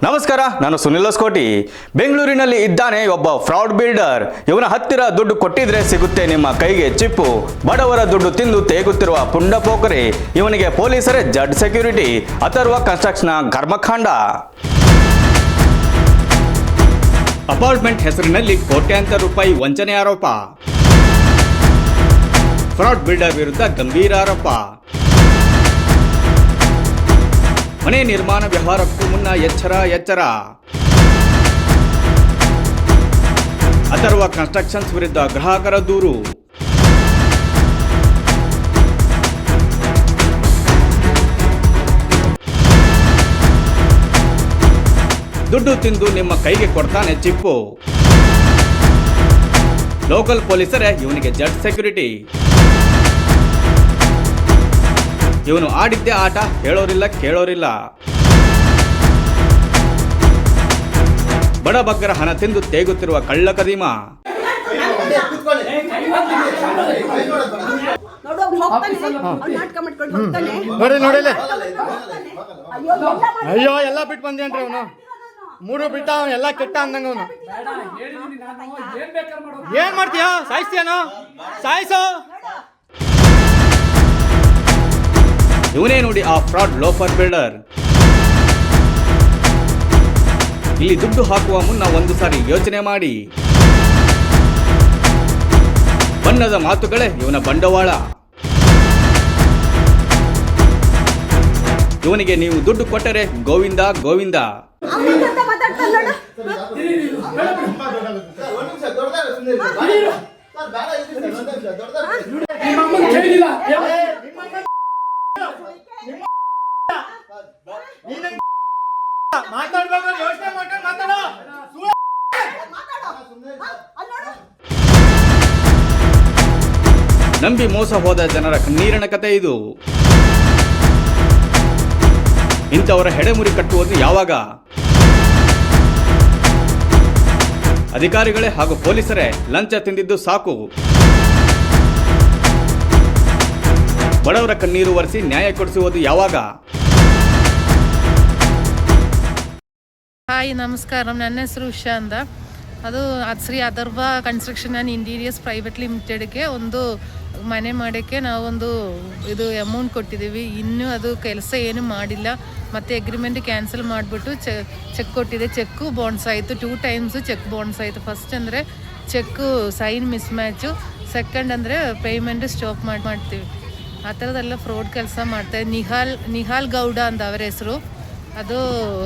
ನಮಸ್ಕಾರ, ನಾನು ಸುನಿಲ್ ಹೊಸಕೋಟಿ. ಬೆಂಗಳೂರಿನಲ್ಲಿ ಇದ್ದಾನೆ ಒಬ್ಬ ಫ್ರಾಡ್ ಬಿಲ್ಡರ್. ಇವನ ಹತ್ತಿರ ದುಡ್ಡು ಕೊಟ್ಟಿದ್ರೆ ಸಿಗುತ್ತೆ ನಿಮ್ಮ ಕೈಗೆ ಚಿಪ್ಪು. ಬಡವರ ದುಡ್ಡು ತಿಂದು ತೇಗುತ್ತಿರುವ ಪುಂಡ ಪೋಖರಿ. ಇವನಿಗೆ ಪೊಲೀಸರೇ ಜಡ್ ಸೆಕ್ಯೂರಿಟಿ. ಅಥರ್ವ ಕನ್ಸ್ಟ್ರಕ್ಷನ್ ಕರ್ಮಕಾಂಡ. ಅಪಾರ್ಟ್ಮೆಂಟ್ ಹೆಸರಿನಲ್ಲಿ ಕೋಟ್ಯಾಂತರ ರೂಪಾಯಿ ವಂಚನೆ ಆರೋಪ. ಫ್ರಾಡ್ ಬಿಲ್ಡರ್ ವಿರುದ್ಧ ಗಂಭೀರ ಆರೋಪ. ಮನೆ ನಿರ್ಮಾಣ ವ್ಯವಹಾರಕ್ಕೂ ಮುನ್ನ ಎಚ್ಚರ. ಅಥರ್ವ ಕನ್ಸ್ಟ್ರಕ್ಷನ್ಸ್ ವಿರುದ್ಧ ಗ್ರಾಹಕರ ದೂರು. ದುಡ್ಡು ತಿಂದು ನಿಮ್ಮ ಕೈಗೆ ಕೊಡ್ತಾನೆ ಚಿಪ್ಪು. ಲೋಕಲ್ ಪೊಲೀಸರೇ ಇವನಿಗೆ ಜಡ್ ಸೆಕ್ಯೂರಿಟಿ. ಇವನು ಆಡಿದ್ದೇ ಆಟ, ಹೇಳೋರಿಲ್ಲ ಕೇಳೋರಿಲ್ಲ. ಬಡಬಗ್ಗರ ಹಣ ತಿಂದು ತೇಗುತ್ತಿರುವ ಕಳ್ಳ ಕದೀಮ. ಅಯ್ಯೋ ಎಲ್ಲ ಬಿಟ್ಟು ಬಂದೇನ್ರಿ ಅವನು. ಮೂರು ಬಿಟ್ಟ ಎಲ್ಲ ಕೆಟ್ಟ ಅಂದಂಗ ಅವನು. ಏನ್ ಮಾಡ್ತೀಯ? ಸಾಯಿಸ್ತೀಯನೋ? ಸಾಯಿಸೋ. ಇವನೇ ನೋಡಿ ಆ ಫ್ರಾಡ್ ಲೋಫರ್ ಬಿಲ್ಡರ್. ಇಲ್ಲಿ ದುಡ್ಡು ಹಾಕುವ ಮುನ್ನ ಒಂದು ಸಾರಿ ಯೋಚನೆ ಮಾಡಿ. ಬಣ್ಣದ ಮಾತುಗಳೇ ಇವನ ಬಂಡವಾಳ. ಇವನಿಗೆ ನೀವು ದುಡ್ಡು ಕೊಟ್ಟರೆ ಗೋವಿಂದ ಗೋವಿಂದ. ನಂಬಿ ಮೋಸ ಹೋದ ಜನರ ಕಣ್ಣೀರಿನ ಕತೆ ಇದು. ಇಂಥವರ ಹೆಡೆಮುರಿ ಕಟ್ಟುವುದು ಯಾವಾಗ? ಅಧಿಕಾರಿಗಳೇ ಹಾಗೂ ಪೊಲೀಸರೇ ಲಂಚ ತಿಂದಿದ್ದು ಸಾಕು. ಬಡವರ ಕಣ್ಣೀರು ಒರೆಸಿ ನ್ಯಾಯ ಕೊಡಿಸುವುದು ಯಾವಾಗ? ಹಾಯ್, ನಮಸ್ಕಾರ. ನನ್ನ ಹೆಸರು ಉಷಾ ಅಂತ. ಅದು Shri Atharva construction and interiors private ಲಿಮಿಟೆಡ್ಗೆ ಒಂದು ಮನೆ ಮಾಡೋಕ್ಕೆ ನಾವೊಂದು ಅಮೌಂಟ್ ಕೊಟ್ಟಿದ್ದೀವಿ. ಇನ್ನೂ ಅದು ಕೆಲಸ ಏನು ಮಾಡಿಲ್ಲ. ಮತ್ತು ಅಗ್ರಿಮೆಂಟ್ ಕ್ಯಾನ್ಸಲ್ ಮಾಡಿಬಿಟ್ಟು ಚೆಕ್ ಕೊಟ್ಟಿದೆ. ಚೆಕ್ಕು ಬೌನ್ಸ್ ಆಯಿತು. 2 times ಚೆಕ್ ಬೌನ್ಸ್ ಆಯಿತು. ಫಸ್ಟ್ ಅಂದರೆ cheque sign mismatch, second ಅಂದರೆ ಪೇಮೆಂಟ್ ಸ್ಟಾಪ್ ಮಾಡ್ತೀವಿ. ಆ ಥರದ್ದೆಲ್ಲ ಫ್ರಾಡ್ ಕೆಲಸ ಮಾಡ್ತಾಯಿದ್ದೆ. ನಿಹಾಲ್ ಗೌಡ ಅಂತ ಅವರ ಹೆಸರು.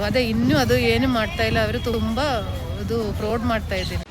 ಅದೇ ಇನ್ನೂ ಅದು ಏನು ಮಾಡ್ತಾಯಿಲ್ಲ. ಅವರು ತುಂಬ ಫ್ರಾಡ್ ಮಾಡ್ತಾಯಿದ್ದೀನಿ.